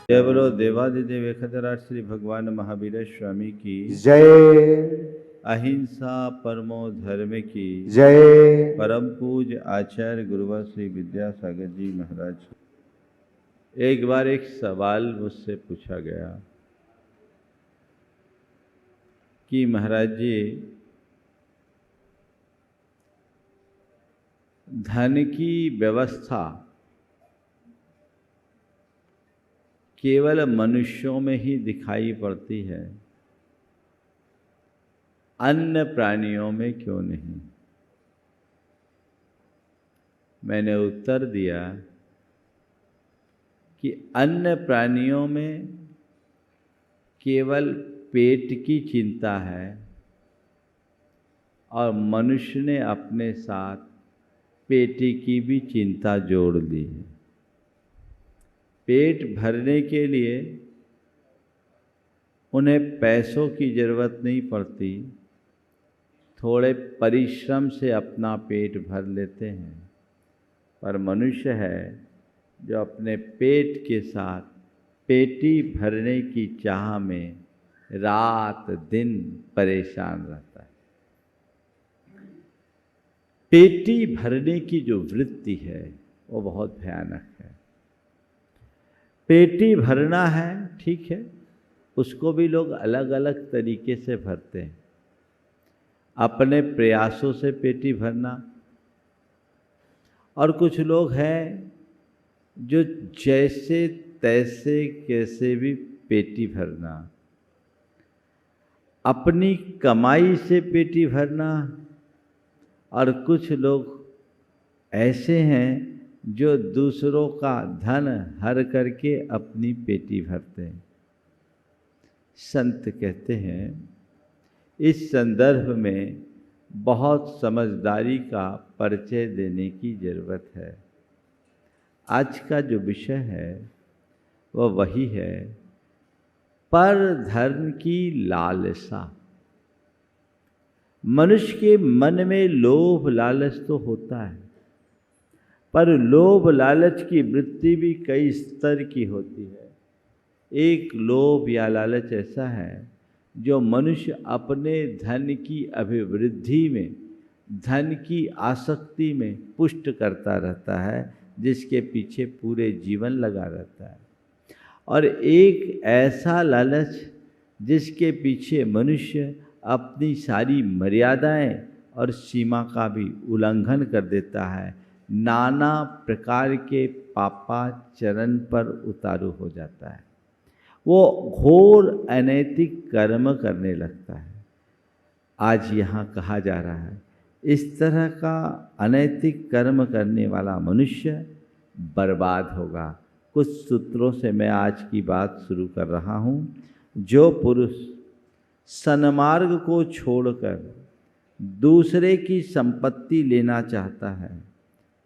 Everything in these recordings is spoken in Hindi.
जय बोलो देवादिदेव एकधराज श्री भगवान महावीर स्वामी की जय। अहिंसा परमो धर्म की जय। परम पूज्य आचार्य गुरुवर श्री विद्यासागर जी महाराज। एक बार एक सवाल मुझसे पूछा गया कि महाराज जी, धन की व्यवस्था केवल मनुष्यों में ही दिखाई पड़ती है, अन्य प्राणियों में क्यों नहीं? मैंने उत्तर दिया कि अन्य प्राणियों में केवल पेट की चिंता है और मनुष्य ने अपने साथ पेटी की भी चिंता जोड़ ली है। पेट भरने के लिए उन्हें पैसों की जरूरत नहीं पड़ती, थोड़े परिश्रम से अपना पेट भर लेते हैं। पर मनुष्य है जो अपने पेट के साथ पेटी भरने की चाह में रात दिन परेशान रहता है। पेटी भरने की जो वृत्ति है वो बहुत भयानक है। पेटी भरना है, ठीक है, उसको भी लोग अलग अलग तरीके से भरते हैं। अपने प्रयासों से पेटी भरना, और कुछ लोग हैं जो जैसे तैसे कैसे भी पेटी भरना, अपनी कमाई से पेटी भरना, और कुछ लोग ऐसे हैं जो दूसरों का धन हर करके अपनी पेटी भरते हैं। संत कहते हैं इस संदर्भ में बहुत समझदारी का परिचय देने की जरूरत है। आज का जो विषय है वह वही है, पर धर्म की लालसा। मनुष्य के मन में लोभ लालच तो होता है, पर लोभ लालच की वृत्ति भी कई स्तर की होती है। एक लोभ या लालच ऐसा है जो मनुष्य अपने धन की अभिवृद्धि में, धन की आसक्ति में पुष्ट करता रहता है, जिसके पीछे पूरे जीवन लगा रहता है। और एक ऐसा लालच जिसके पीछे मनुष्य अपनी सारी मर्यादाएं और सीमा का भी उल्लंघन कर देता है, नाना प्रकार के पापाचरण पर उतारू हो जाता है। वो घोर अनैतिक कर्म करने लगता है। आज यहाँ कहा जा रहा है इस तरह का अनैतिक कर्म करने वाला मनुष्य बर्बाद होगा। कुछ सूत्रों से मैं आज की बात शुरू कर रहा हूँ। जो पुरुष सन्मार्ग को छोड़कर दूसरे की संपत्ति लेना चाहता है,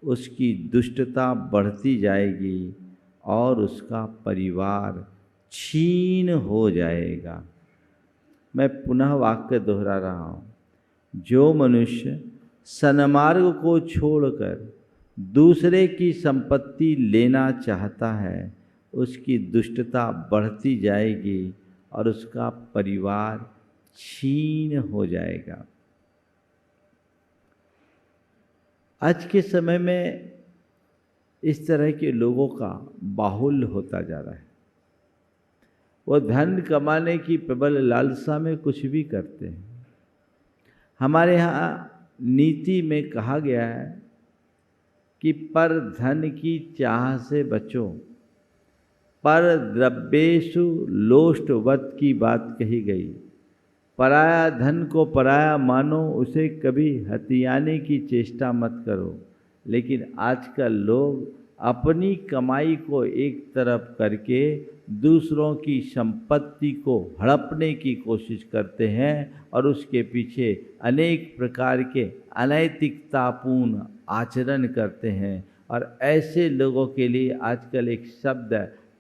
उसकी दुष्टता बढ़ती जाएगी और उसका परिवार छीन हो जाएगा। मैं पुनः वाक्य दोहरा रहा हूँ। जो मनुष्य सन्मार्ग को छोड़कर दूसरे की संपत्ति लेना चाहता है, उसकी दुष्टता बढ़ती जाएगी और उसका परिवार छीन हो जाएगा। आज के समय में इस तरह के लोगों का बाहुल्य होता जा रहा है। वो धन कमाने की प्रबल लालसा में कुछ भी करते हैं। हमारे यहाँ नीति में कहा गया है कि पर धन की चाह से बचो, पर द्रव्येषु लोष्टवत् की बात कही गई। पराया धन को पराया मानो, उसे कभी हथियाने की चेष्टा मत करो। लेकिन आजकल लोग अपनी कमाई को एक तरफ करके दूसरों की संपत्ति को हड़पने की कोशिश करते हैं और उसके पीछे अनेक प्रकार के अनैतिकतापूर्ण आचरण करते हैं। और ऐसे लोगों के लिए आजकल एक शब्द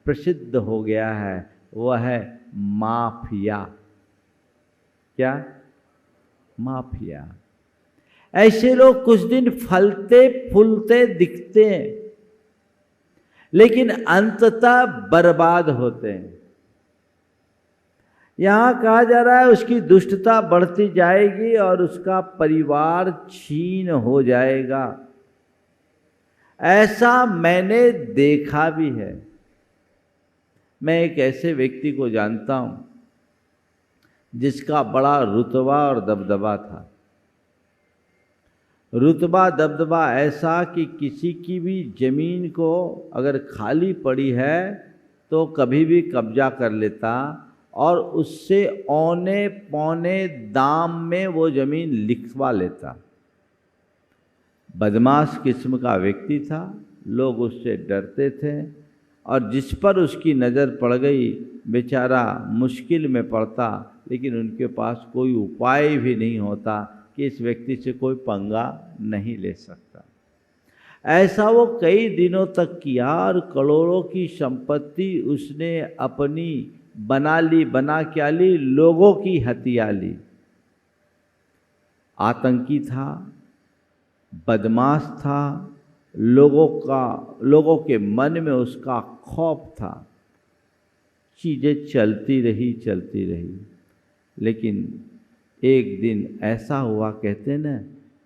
प्रसिद्ध हो गया है, वह है माफिया। क्या? माफिया। ऐसे लोग कुछ दिन फलते फूलते दिखते हैं, लेकिन अंततः बर्बाद होते हैं। यहां कहा जा रहा है उसकी दुष्टता बढ़ती जाएगी और उसका परिवार छीन हो जाएगा। ऐसा मैंने देखा भी है। मैं एक ऐसे व्यक्ति को जानता हूं जिसका बड़ा रुतबा और दबदबा था। रुतबा दबदबा ऐसा कि किसी की भी ज़मीन को अगर खाली पड़ी है तो कभी भी कब्जा कर लेता और उससे औने पौने दाम में वो ज़मीन लिखवा लेता। बदमाश किस्म का व्यक्ति था, लोग उससे डरते थे और जिस पर उसकी नज़र पड़ गई बेचारा मुश्किल में पड़ता, लेकिन उनके पास कोई उपाय भी नहीं होता कि इस व्यक्ति से कोई पंगा नहीं ले सकता। ऐसा वो कई दिनों तक किया और करोड़ों की संपत्ति उसने अपनी बना ली। बना क्या ली? लोगों की हत्या ली। आतंकी था, बदमाश था, लोगों के मन में उसका खौफ था। चीज़ें चलती रही, लेकिन एक दिन ऐसा हुआ, कहते न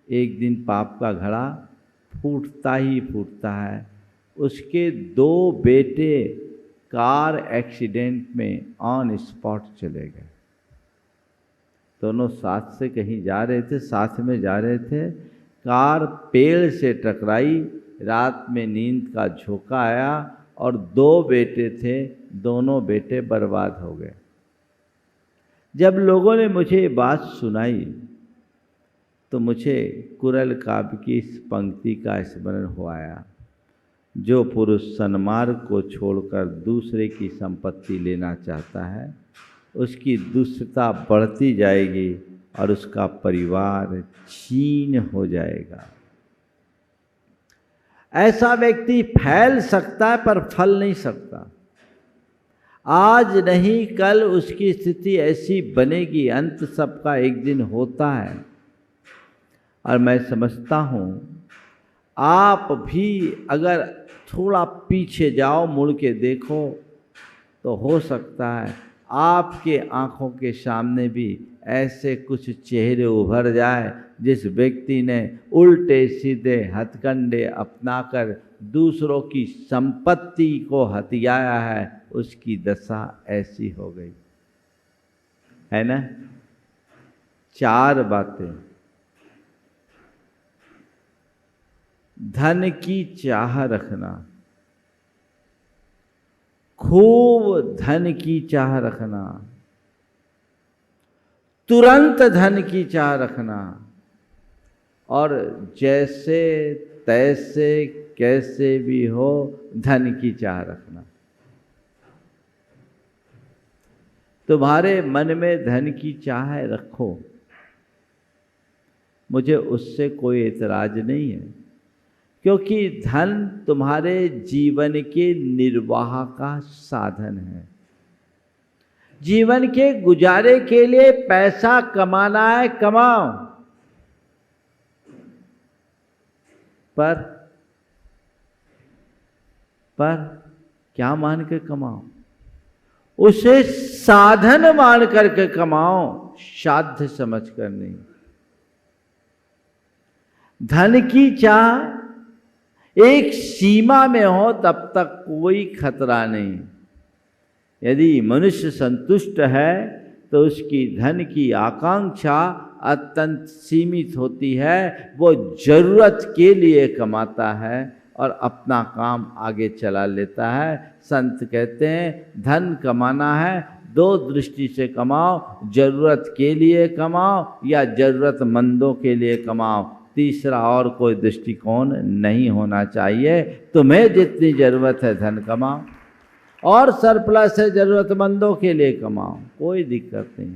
एक दिन पाप का घड़ा फूटता ही फूटता है। उसके 2 बेटे कार एक्सीडेंट में ऑन स्पॉट चले गए। दोनों साथ से कहीं जा रहे थे, साथ में जा रहे थे। कार पेड़ से टकराई, रात में नींद का झोंका आया और 2 बेटे थे, दोनों बेटे बर्बाद हो गए। जब लोगों ने मुझे ये बात सुनाई तो मुझे कुरल काव्य की इस पंक्ति का स्मरण हो आया, जो पुरुष सन्मार्ग को छोड़कर दूसरे की संपत्ति लेना चाहता है उसकी दुष्टता बढ़ती जाएगी और उसका परिवार छीन हो जाएगा। ऐसा व्यक्ति फैल सकता है पर फल नहीं सकता। आज नहीं कल उसकी स्थिति ऐसी बनेगी। अंत सबका एक दिन होता है और मैं समझता हूँ आप भी अगर थोड़ा पीछे जाओ, मुड़ के देखो तो हो सकता है आपके आँखों के सामने भी ऐसे कुछ चेहरे उभर जाए जिस व्यक्ति ने उल्टे सीधे हथकंडे अपनाकर दूसरों की संपत्ति को हथियाया है, उसकी दशा ऐसी हो गई है ना। 4 बातें। धन की चाह रखना, खूब धन की चाह रखना, तुरंत धन की चाह रखना और जैसे तैसे कैसे भी हो धन की चाह रखना। तुम्हारे मन में धन की चाह है, रखो, मुझे उससे कोई एतराज नहीं है, क्योंकि धन तुम्हारे जीवन के निर्वाह का साधन है। जीवन के गुजारे के लिए पैसा कमाना है, कमाओ, पर क्या मान के कमाओ? उसे साधन मान करके कमाओ, साध्य समझ कर नहीं। धन की चाह एक सीमा में हो तब तक कोई खतरा नहीं। यदि मनुष्य संतुष्ट है तो उसकी धन की आकांक्षा अत्यंत सीमित होती है। वो जरूरत के लिए कमाता है और अपना काम आगे चला लेता है। संत कहते हैं धन कमाना है 2 दृष्टि से कमाओ, जरूरत के लिए कमाओ या जरूरतमंदों के लिए कमाओ। तीसरा और कोई दृष्टिकोण नहीं होना चाहिए। तुम्हें जितनी जरूरत है धन कमाओ और सरप्लस है जरूरतमंदों के लिए कमाओ, कोई दिक्कत नहीं।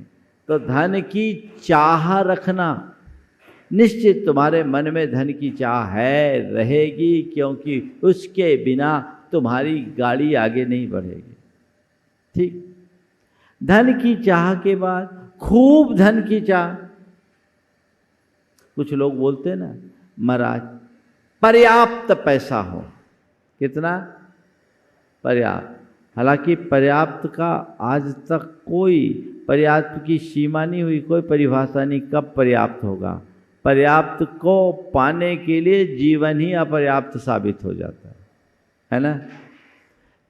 तो धन की चाह रखना, निश्चित तुम्हारे मन में धन की चाह है, रहेगी, क्योंकि उसके बिना तुम्हारी गाड़ी आगे नहीं बढ़ेगी। ठीक। धन की चाह के बाद खूब धन की चाह। कुछ लोग बोलते हैं ना, महाराज पर्याप्त पैसा हो। कितना? पर्याप्त। हालांकि पर्याप्त का आज तक कोई पर्याप्त की सीमा नहीं हुई, कोई परिभाषा नहीं कब पर्याप्त होगा। पर्याप्त को पाने के लिए जीवन ही अपर्याप्त साबित हो जाता है ना।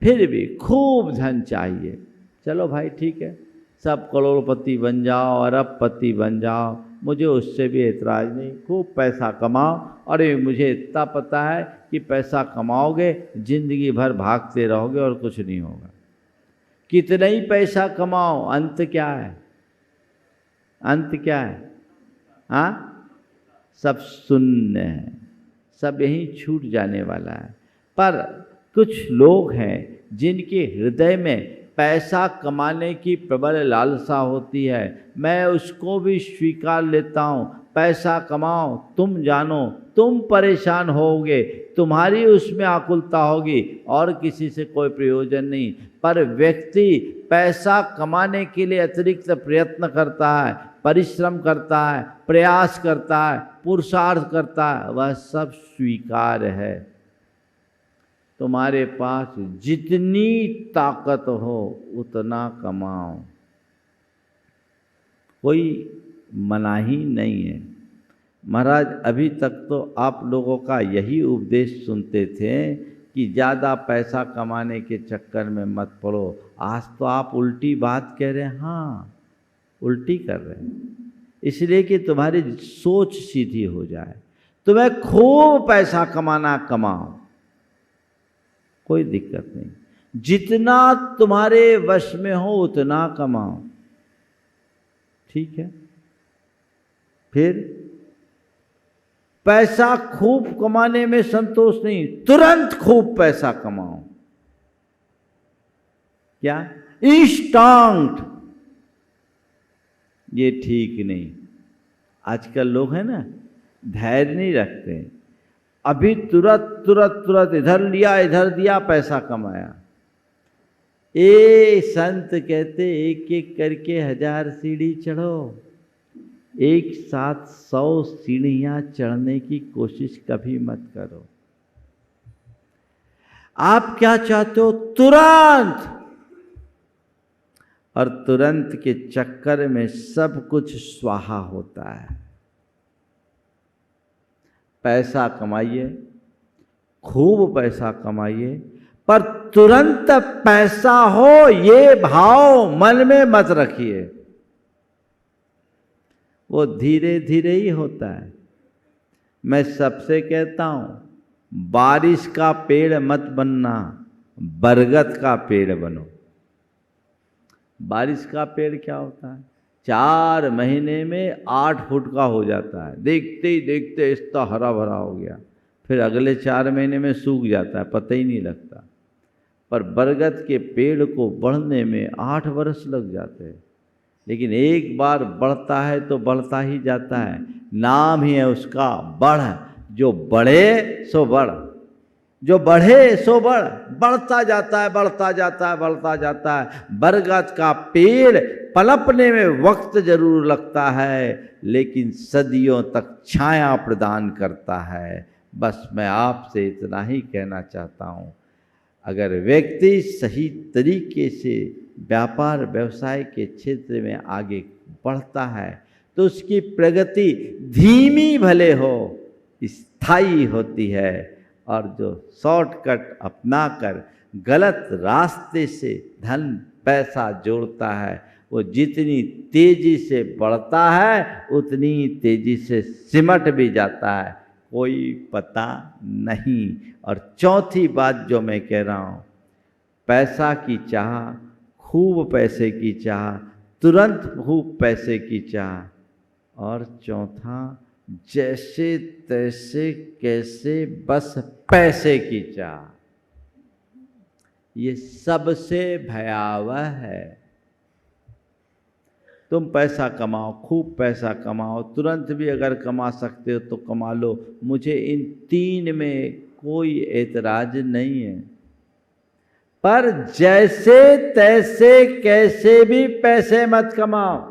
फिर भी खूब धन चाहिए, चलो भाई ठीक है, सब करोड़पति बन जाओ, अरबपति बन जाओ, मुझे उससे भी एतराज़ नहीं, खूब पैसा कमाओ। अरे मुझे इतना पता है कि पैसा कमाओगे जिंदगी भर भागते रहोगे और कुछ नहीं होगा। कितना ही पैसा कमाओ, अंत क्या है? अंत क्या है? हाँ, सब शून्य है, सब यहीं छूट जाने वाला है। पर कुछ लोग हैं जिनके हृदय में पैसा कमाने की प्रबल लालसा होती है। मैं उसको भी स्वीकार लेता हूँ, पैसा कमाओ, तुम जानो तुम परेशान होगे, तुम्हारी उसमें आकुलता होगी और किसी से कोई प्रयोजन नहीं। पर व्यक्ति पैसा कमाने के लिए अतिरिक्त प्रयत्न करता है, परिश्रम करता है, प्रयास करता है, पुरुषार्थ करता है, वह सब स्वीकार है। तुम्हारे पास जितनी ताकत हो उतना कमाओ, कोई मनाही नहीं है। महाराज अभी तक तो आप लोगों का यही उपदेश सुनते थे कि ज़्यादा पैसा कमाने के चक्कर में मत पड़ो। आज तो आप उल्टी बात कह रहे हैं। हाँ, उल्टी कर रहे हैं, इसलिए कि तुम्हारी सोच सीधी हो जाए। तुम्हें खूब पैसा कमाना, कमाओ, कोई दिक्कत नहीं, जितना तुम्हारे वश में हो उतना कमाओ, ठीक है। फिर पैसा खूब कमाने में संतोष नहीं, तुरंत खूब पैसा कमाओ। क्या? इंस्टेंट, ये ठीक नहीं। आजकल लोग हैं ना, धैर्य नहीं रखते, अभी तुरंत तुरंत तुरंत इधर लिया इधर दिया, पैसा कमाया। संत कहते एक एक करके 1000 सीढ़ी चढ़ो, एक साथ 100 सीढ़ियां चढ़ने की कोशिश कभी मत करो। आप क्या चाहते हो? तुरंत, और तुरंत के चक्कर में सब कुछ स्वाहा होता है। पैसा कमाइए, खूब पैसा कमाइए, पर तुरंत पैसा हो ये भाव मन में मत रखिए, वो धीरे धीरे ही होता है। मैं सबसे कहता हूं, बारिश का पेड़ मत बनना, बरगद का पेड़ बनो। बारिश का पेड़ क्या होता है? 4 महीने में 8 फुट का हो जाता है, देखते ही देखते इतना हरा भरा हो गया, फिर अगले 4 महीने में सूख जाता है, पता ही नहीं लगता। पर बरगद के पेड़ को बढ़ने में 8 वर्ष लग जाते हैं, लेकिन एक बार बढ़ता है तो बढ़ता ही जाता है। नाम ही है उसका बढ़, जो बढ़े सो बढ़, जो बढ़े सो बढ़, बढ़ता जाता है, बढ़ता जाता है, बढ़ता जाता है। बरगद का पेड़ पनपने में वक्त जरूर लगता है, लेकिन सदियों तक छाया प्रदान करता है। बस मैं आपसे इतना ही कहना चाहता हूँ, अगर व्यक्ति सही तरीके से व्यापार व्यवसाय के क्षेत्र में आगे बढ़ता है तो उसकी प्रगति धीमी भले हो, स्थायी होती है। और जो शॉर्टकट अपनाकर गलत रास्ते से धन पैसा जोड़ता है, वो जितनी तेजी से बढ़ता है उतनी तेजी से सिमट भी जाता है, कोई पता नहीं। और चौथी बात जो मैं कह रहा हूँ, पैसा की चाह, खूब पैसे की चाह, तुरंत खूब पैसे की चाह, और चौथा जैसे तैसे कैसे बस पैसे की चाह, ये सबसे भयावह है। तुम पैसा कमाओ, खूब पैसा कमाओ, तुरंत भी अगर कमा सकते हो तो कमा लो, मुझे इन 3 में कोई एतराज नहीं है। पर जैसे तैसे कैसे भी पैसे मत कमाओ,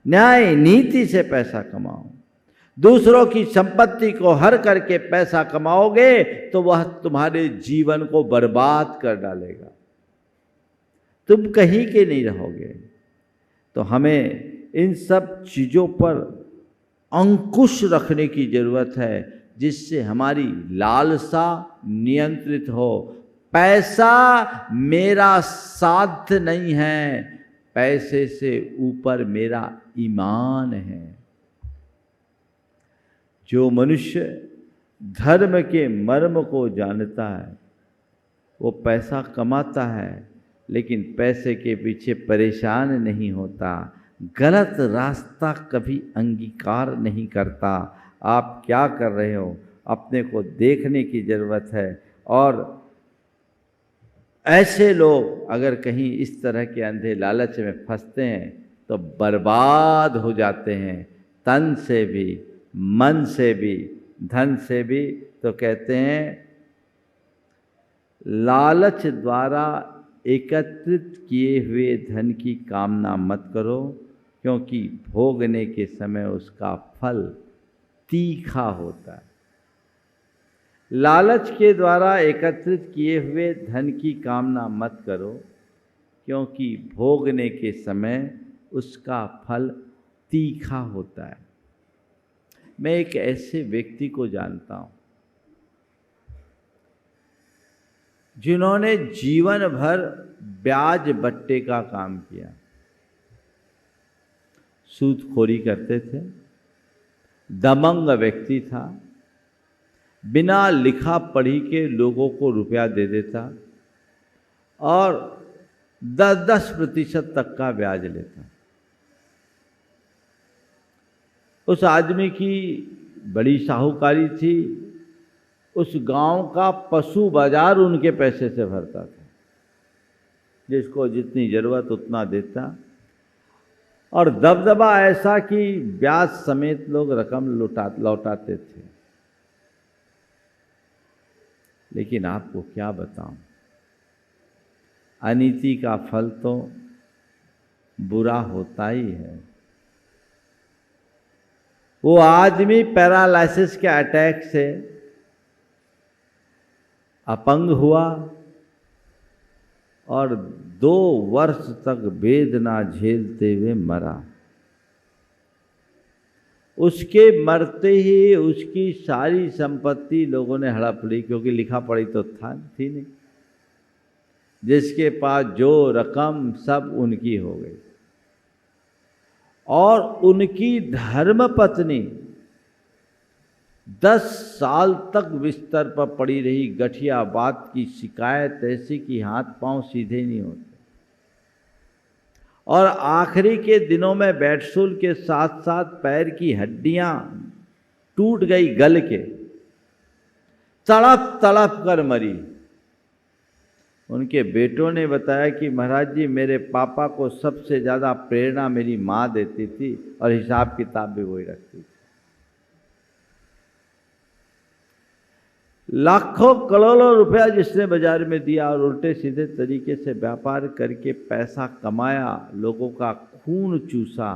न्याय नीति से पैसा कमाओ। दूसरों की संपत्ति को हर करके पैसा कमाओगे तो वह तुम्हारे जीवन को बर्बाद कर डालेगा, तुम कहीं के नहीं रहोगे। तो हमें इन सब चीज़ों पर अंकुश रखने की जरूरत है, जिससे हमारी लालसा नियंत्रित हो। पैसा मेरा साध्य नहीं है, पैसे से ऊपर मेरा ईमान है। जो मनुष्य धर्म के मर्म को जानता है वो पैसा कमाता है, लेकिन पैसे के पीछे परेशान नहीं होता, गलत रास्ता कभी अंगीकार नहीं करता। आप क्या कर रहे हो अपने को देखने की ज़रूरत है। और ऐसे लोग अगर कहीं इस तरह के अंधे लालच में फंसते हैं तो बर्बाद हो जाते हैं, तन से भी, मन से भी, धन से भी। तो कहते हैं लालच द्वारा एकत्रित किए हुए धन की कामना मत करो, क्योंकि भोगने के समय उसका फल तीखा होता है। लालच के द्वारा एकत्रित किए हुए धन की कामना मत करो, क्योंकि भोगने के समय उसका फल तीखा होता है। मैं एक ऐसे व्यक्ति को जानता हूँ जिन्होंने जीवन भर ब्याज बट्टे का काम किया, सूदखोरी करते थे, दमंग व्यक्ति था, बिना लिखा पढ़ी के लोगों को रुपया दे देता और 10-10% तक का ब्याज लेता। उस आदमी की बड़ी साहूकारी थी, उस गांव का पशु बाजार उनके पैसे से भरता था, जिसको जितनी ज़रूरत उतना देता, और दबदबा ऐसा कि ब्याज समेत लोग रकम लौटाते थे। लेकिन आपको क्या बताऊं, अनीति का फल तो बुरा होता ही है। वो आदमी पैरालिसिस के अटैक से अपंग हुआ और 2 वर्ष तक वेदना झेलते हुए मरा। उसके मरते ही उसकी सारी संपत्ति लोगों ने हड़प ली, क्योंकि लिखा पढ़ी तो थी नहीं। जिसके पास जो रकम सब उनकी हो गई। और उनकी धर्मपत्नी 10 साल तक बिस्तर पर पड़ी रही, गठिया बात की शिकायत ऐसी कि हाथ पांव सीधे नहीं होते, और आखिरी के दिनों में बेडसूल के साथ साथ पैर की हड्डियां टूट गई, गल के तड़प तड़प कर मरी। उनके बेटों ने बताया कि महाराज जी, मेरे पापा को सबसे ज़्यादा प्रेरणा मेरी माँ देती थी और हिसाब किताब भी वही रखती थी। लाखों करोड़ों रुपया जिसने बाजार में दिया और उल्टे सीधे तरीके से व्यापार करके पैसा कमाया, लोगों का खून चूसा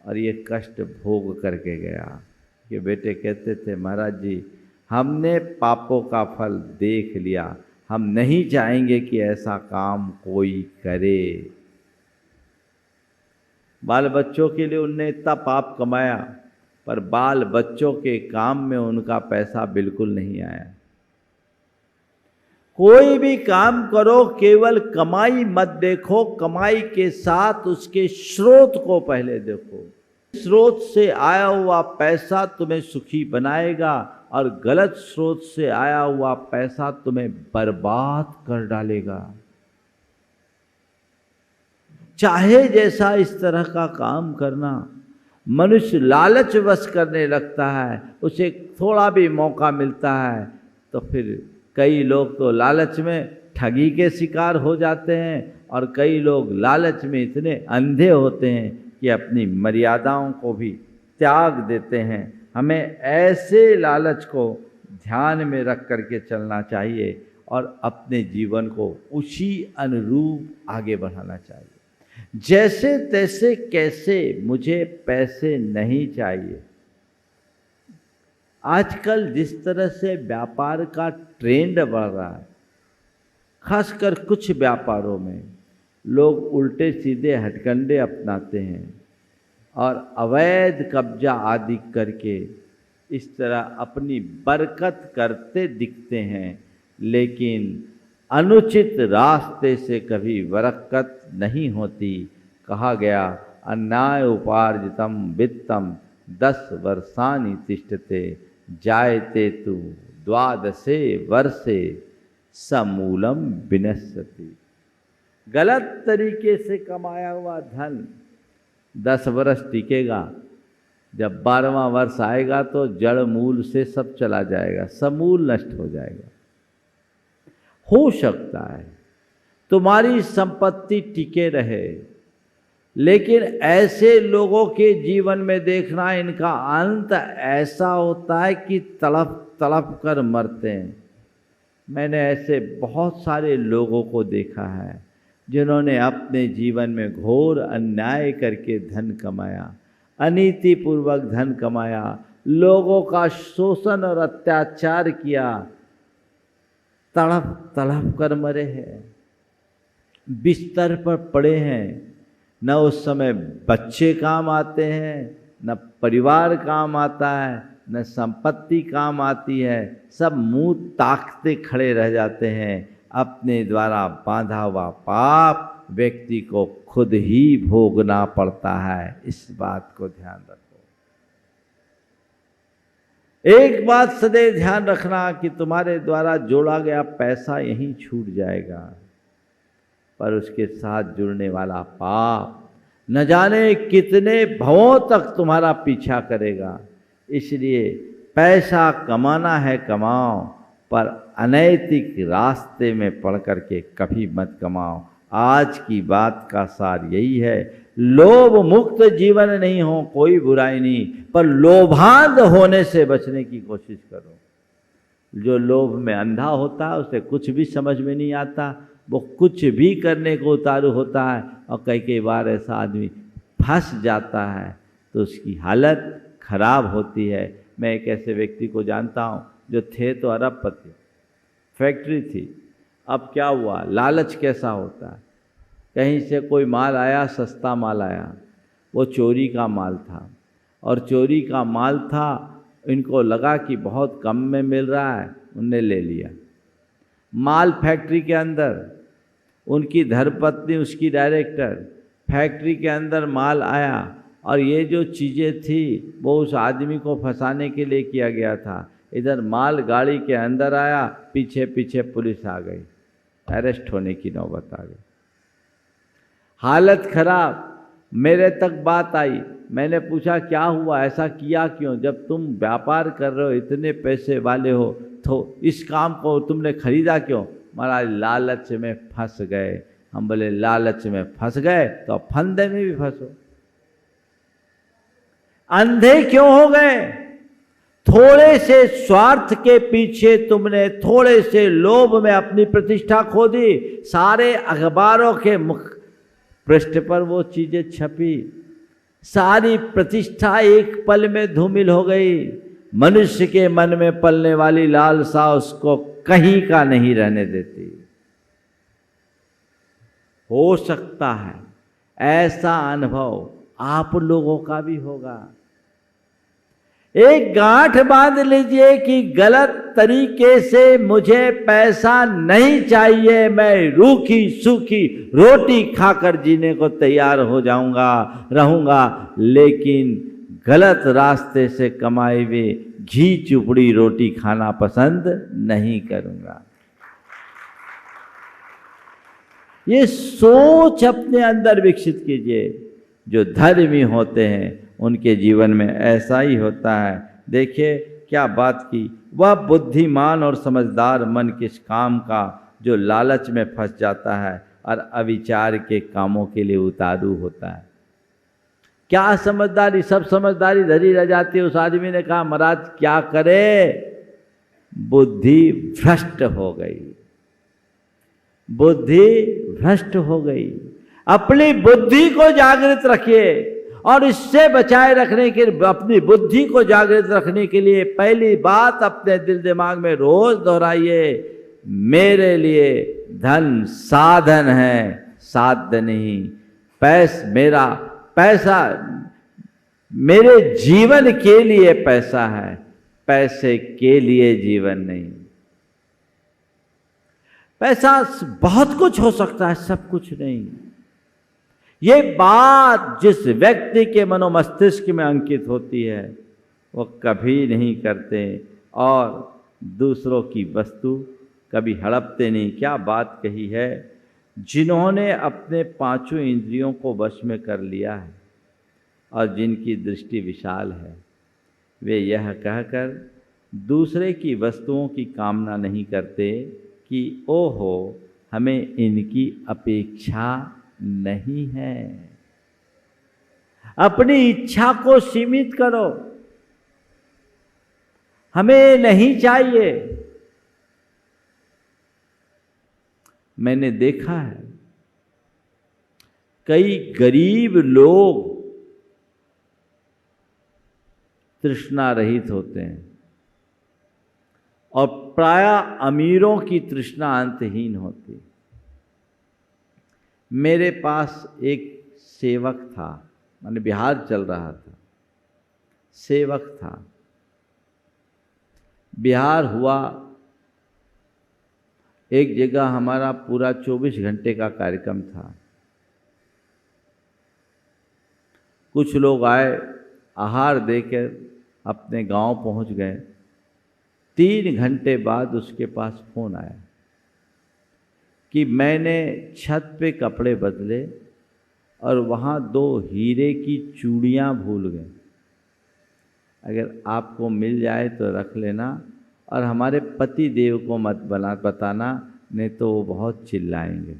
और ये कष्ट भोग करके गया। कि बेटे कहते थे, महाराज जी, हमने पापों का फल देख लिया, हम नहीं चाहेंगे कि ऐसा काम कोई करे। बाल बच्चों के लिए उनने इतना पाप कमाया, पर बाल बच्चों के काम में उनका पैसा बिल्कुल नहीं आया। कोई भी काम करो, केवल कमाई मत देखो, कमाई के साथ उसके स्रोत को पहले देखो। स्रोत से आया हुआ पैसा तुम्हें सुखी बनाएगा और गलत स्रोत से आया हुआ पैसा तुम्हें बर्बाद कर डालेगा। चाहे जैसा इस तरह का काम करना, मनुष्य लालच वश करने लगता है, उसे थोड़ा भी मौका मिलता है तो फिर कई लोग तो लालच में ठगी के शिकार हो जाते हैं, और कई लोग लालच में इतने अंधे होते हैं कि अपनी मर्यादाओं को भी त्याग देते हैं। हमें ऐसे लालच को ध्यान में रख करके चलना चाहिए और अपने जीवन को उसी अनुरूप आगे बढ़ाना चाहिए। जैसे तैसे कैसे, मुझे पैसे नहीं चाहिए, आजकल जिस तरह से व्यापार का ट्रेंड बढ़ रहा है, खासकर कुछ व्यापारों में लोग उल्टे सीधे हथकंडे अपनाते हैं और अवैध कब्जा आदि करके इस तरह अपनी बरकत करते दिखते हैं, लेकिन अनुचित रास्ते से कभी बरकत नहीं होती। कहा गया अन्याय उपार्जितम वित्तम 10 वर्षानि तिष्ठते जायते तु 12 वर्षे समूलम विनश्यति। गलत तरीके से कमाया हुआ धन 10 वर्ष टिकेगा, जब 12वां वर्ष आएगा तो जड़ मूल से सब चला जाएगा, समूल नष्ट हो जाएगा। हो सकता है तुम्हारी संपत्ति टिके रहे, लेकिन ऐसे लोगों के जीवन में देखना इनका अंत ऐसा होता है कि तड़प तड़प कर मरते हैं। मैंने ऐसे बहुत सारे लोगों को देखा है जिन्होंने अपने जीवन में घोर अन्याय करके धन कमाया, अनीतिपूर्वक धन कमाया, लोगों का शोषण और अत्याचार किया, तड़प तड़प कर मरे हैं, बिस्तर पर पड़े हैं। न उस समय बच्चे काम आते हैं, न परिवार काम आता है, न संपत्ति काम आती है, सब मुंह ताकते खड़े रह जाते हैं। अपने द्वारा बांधा हुआ पाप व्यक्ति को खुद ही भोगना पड़ता है। इस बात को ध्यान रखो। एक बात सदैव ध्यान रखना कि तुम्हारे द्वारा जोड़ा गया पैसा यहीं छूट जाएगा, पर उसके साथ जुड़ने वाला पाप न जाने कितने भवों तक तुम्हारा पीछा करेगा। इसलिए पैसा कमाना है कमाओ, पर अनैतिक रास्ते में पड़ करके कभी मत कमाओ। आज की बात का सार यही है, लोभ मुक्त जीवन नहीं हो कोई बुराई नहीं, पर लोभांध होने से बचने की कोशिश करो। जो लोभ में अंधा होता है उसे कुछ भी समझ में नहीं आता, वो कुछ भी करने को उतारू होता है, और कई बार ऐसा आदमी फंस जाता है तो उसकी हालत खराब होती है। मैं एक ऐसे व्यक्ति को जानता हूँ जो थे तो अरबपति, फैक्ट्री थी। अब क्या हुआ, लालच कैसा होता है, कहीं से कोई माल आया, सस्ता माल आया, वो चोरी का माल था, और चोरी का माल था, इनको लगा कि बहुत कम में मिल रहा है, उनने ले लिया माल। फैक्ट्री के अंदर उनकी धर्मपत्नी, उसकी डायरेक्टर, फैक्ट्री के अंदर माल आया, और ये जो चीज़ें थी वो उस आदमी को फंसाने के लिए किया गया था। इधर माल गाड़ी के अंदर आया, पीछे पीछे पुलिस आ गई, अरेस्ट होने की नौबत आ गई। हालत खराब। मेरे तक बात आई, मैंने पूछा क्या हुआ, ऐसा किया क्यों? जब तुम व्यापार कर रहे हो, इतने पैसे वाले हो, तो इस काम को तुमने खरीदा क्यों? महाराज लालच में फंस गए। हम बोले लालच में फंस गए तो फंदे में भी फंसो। अंधे क्यों हो गए? थोड़े से स्वार्थ के पीछे तुमने, थोड़े से लोभ में अपनी प्रतिष्ठा खो दी। सारे अखबारों के मुख पृष्ठ पर वो चीजें छपी, सारी प्रतिष्ठा एक पल में धूमिल हो गई। मनुष्य के मन में पलने वाली लालसा उसको कहीं का नहीं रहने देती। हो सकता है ऐसा अनुभव आप लोगों का भी होगा। एक गांठ बांध लीजिए कि गलत तरीके से मुझे पैसा नहीं चाहिए, मैं रूखी सूखी रोटी खाकर जीने को तैयार हो जाऊंगा, रहूंगा, लेकिन गलत रास्ते से कमाई हुई घी चुपड़ी रोटी खाना पसंद नहीं करूंगा। ये सोच अपने अंदर विकसित कीजिए। जो धर्मी होते हैं उनके जीवन में ऐसा ही होता है। देखिए क्या बात की, वह बुद्धिमान और समझदार मन किस काम का जो लालच में फंस जाता है और अविचार के कामों के लिए उतारू होता है। क्या समझदारी, सब समझदारी धरी रह जाती है। उस आदमी ने कहा महाराज क्या करे, बुद्धि भ्रष्ट हो गई, बुद्धि भ्रष्ट हो गई। अपनी बुद्धि को जागृत रखिए और इससे बचाए रखने के लिए, अपनी बुद्धि को जागृत रखने के लिए पहली बात अपने दिल दिमाग में रोज दोहराइए, मेरे लिए धन साधन है, साध्य नहीं। मेरा पैसा मेरे जीवन के लिए पैसा है, पैसे के लिए जीवन नहीं। पैसा बहुत कुछ हो सकता है, सब कुछ नहीं। ये बात जिस व्यक्ति के मनोमस्तिष्क में अंकित होती है वो कभी नहीं करते और दूसरों की वस्तु कभी हड़पते नहीं। क्या बात कही है! जिन्होंने अपने पांचों इंद्रियों को वश में कर लिया है और जिनकी दृष्टि विशाल है, वे यह कहकर दूसरे की वस्तुओं की कामना नहीं करते कि ओहो हमें इनकी अपेक्षा नहीं है। अपनी इच्छा को सीमित करो, हमें नहीं चाहिए। मैंने देखा है कई गरीब लोग तृष्णा रहित होते हैं और प्रायः अमीरों की तृष्णा अंतहीन होती। मेरे पास एक सेवक था, माने बिहार चल रहा था, सेवक था। बिहार हुआ, एक जगह हमारा पूरा 24 घंटे का कार्यक्रम था। कुछ लोग आए, आहार देकर अपने गांव पहुंच गए। 3 घंटे बाद उसके पास फोन आया कि मैंने छत पे कपड़े बदले और वहाँ 2 हीरे की चूड़ियाँ भूल गए, अगर आपको मिल जाए तो रख लेना और हमारे पति देव को मत बताना, नहीं तो वो बहुत चिल्लाएंगे।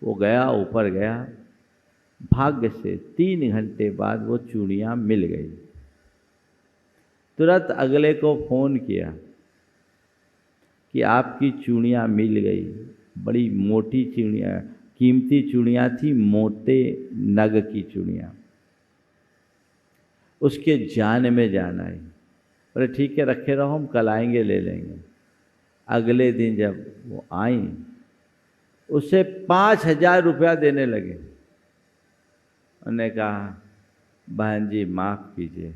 वो गया, ऊपर गया, भाग्य से 3 घंटे बाद वो चूड़ियाँ मिल गई। तुरंत अगले को फ़ोन किया कि आपकी चूड़ियाँ मिल गई। बड़ी मोटी चूड़ियाँ, कीमती चूड़ियाँ थी, मोटे नग की चूड़ियाँ। उसके जान में जाना ही, बोले ठीक है रखे रहो, हम कल आएंगे ले लेंगे। अगले दिन जब वो आई, उसे 5,000 रुपया देने लगे। उन्होंने कहा बहन जी माफ़ कीजिए,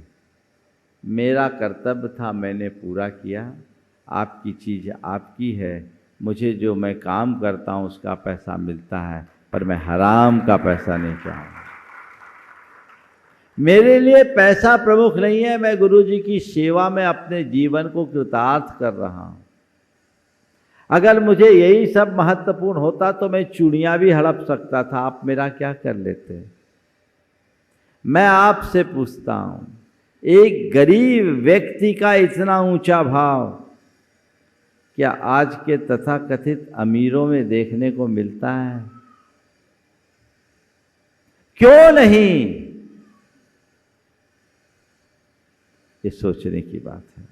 मेरा कर्तव्य था, मैंने पूरा किया। आपकी चीज़ आपकी है, मुझे जो मैं काम करता हूँ उसका पैसा मिलता है, पर मैं हराम का पैसा नहीं चाहूँगा। मेरे लिए पैसा प्रमुख नहीं है, मैं गुरु जी की सेवा में अपने जीवन को कृतार्थ कर रहा हूँ। अगर मुझे यही सब महत्वपूर्ण होता तो मैं चूड़ियाँ भी हड़प सकता था, आप मेरा क्या कर लेते। मैं आपसे पूछता हूँ, एक गरीब व्यक्ति का इतना ऊंचा भाव क्या आज के तथाकथित अमीरों में देखने को मिलता है? क्यों नहीं? ये सोचने की बात है।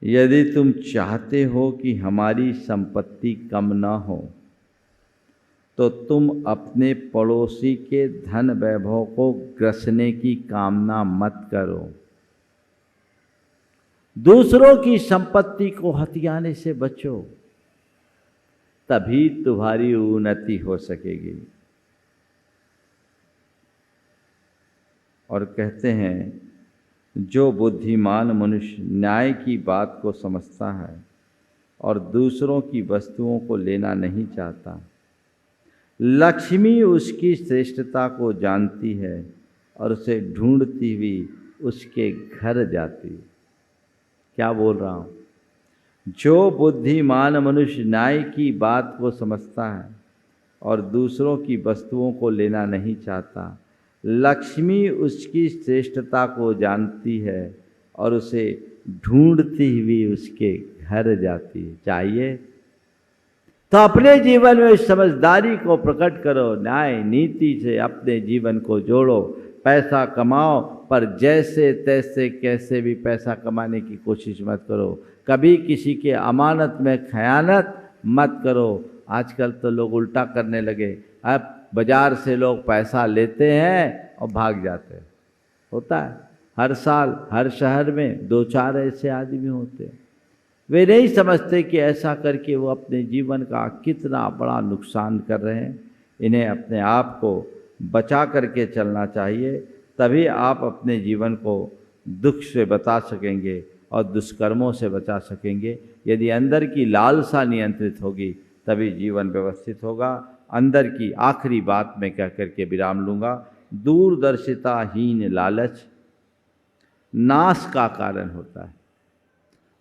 यदि तुम चाहते हो कि हमारी संपत्ति कम ना हो तो तुम अपने पड़ोसी के धन वैभव को ग्रसने की कामना मत करो। दूसरों की संपत्ति को हथियाने से बचो, तभी तुम्हारी उन्नति हो सकेगी। और कहते हैं जो बुद्धिमान मनुष्य न्याय की बात को समझता है और दूसरों की वस्तुओं को लेना नहीं चाहता, लक्ष्मी उसकी श्रेष्ठता को जानती है और उसे ढूंढती हुई उसके घर जाती है। क्या बोल रहा हूँ? जो बुद्धिमान मनुष्य न्याय की बात को समझता है और दूसरों की वस्तुओं को लेना नहीं चाहता, लक्ष्मी उसकी श्रेष्ठता को जानती है और उसे ढूंढती हुई उसके घर जाती है। चाहिए तो अपने जीवन में इस समझदारी को प्रकट करो, न्याय नीति से अपने जीवन को जोड़ो, पैसा कमाओ, पर जैसे तैसे कैसे भी पैसा कमाने की कोशिश मत करो। कभी किसी के अमानत में खयानत मत करो। आजकल तो लोग उल्टा करने लगे, अब बाजार से लोग पैसा लेते हैं और भाग जाते हैं। होता है, हर साल हर शहर में 2-4 ऐसे आदमी होते हैं। वे नहीं समझते कि ऐसा करके वो अपने जीवन का कितना बड़ा नुकसान कर रहे हैं। इन्हें अपने आप को बचा करके चलना चाहिए, तभी आप अपने जीवन को दुख से बचा सकेंगे और दुष्कर्मों से बचा सकेंगे। यदि अंदर की लालसा नियंत्रित होगी तभी जीवन व्यवस्थित होगा। अंदर की आखिरी बात मैं कह करके विराम लूँगा। दूरदर्शिताहीन लालच नाश का कारण होता है।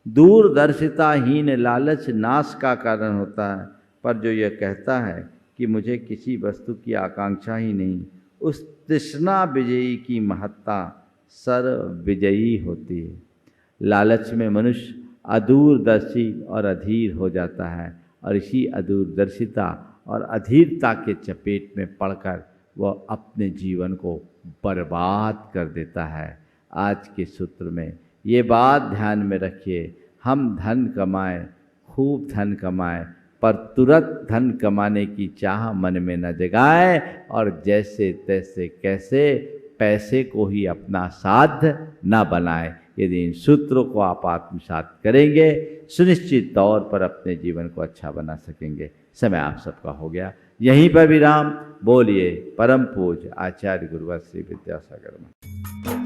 दूरदर्शिताहीन लालच नाश का कारण होता है। पर जो यह कहता है कि मुझे किसी वस्तु की आकांक्षा ही नहीं, उस तृष्णा विजयी की महत्ता सर्व विजयी होती है। लालच में मनुष्य अदूरदर्शी और अधीर हो जाता है और इसी अदूरदर्शिता और अधीरता के चपेट में पड़कर वह अपने जीवन को बर्बाद कर देता है। आज के सूत्र में ये बात ध्यान में रखिए, हम धन कमाएं, खूब धन कमाएं, पर तुरंत धन कमाने की चाह मन में न जगाएं और जैसे तैसे कैसे पैसे को ही अपना साध्य न बनाएं। यदि इन सूत्रों को आप आत्मसात करेंगे, सुनिश्चित तौर पर अपने जीवन को अच्छा बना सकेंगे। समय आप सबका हो गया, यहीं पर विराम। बोलिए परम पूज्य आचार्य गुरुवर श्री विद्यासागर।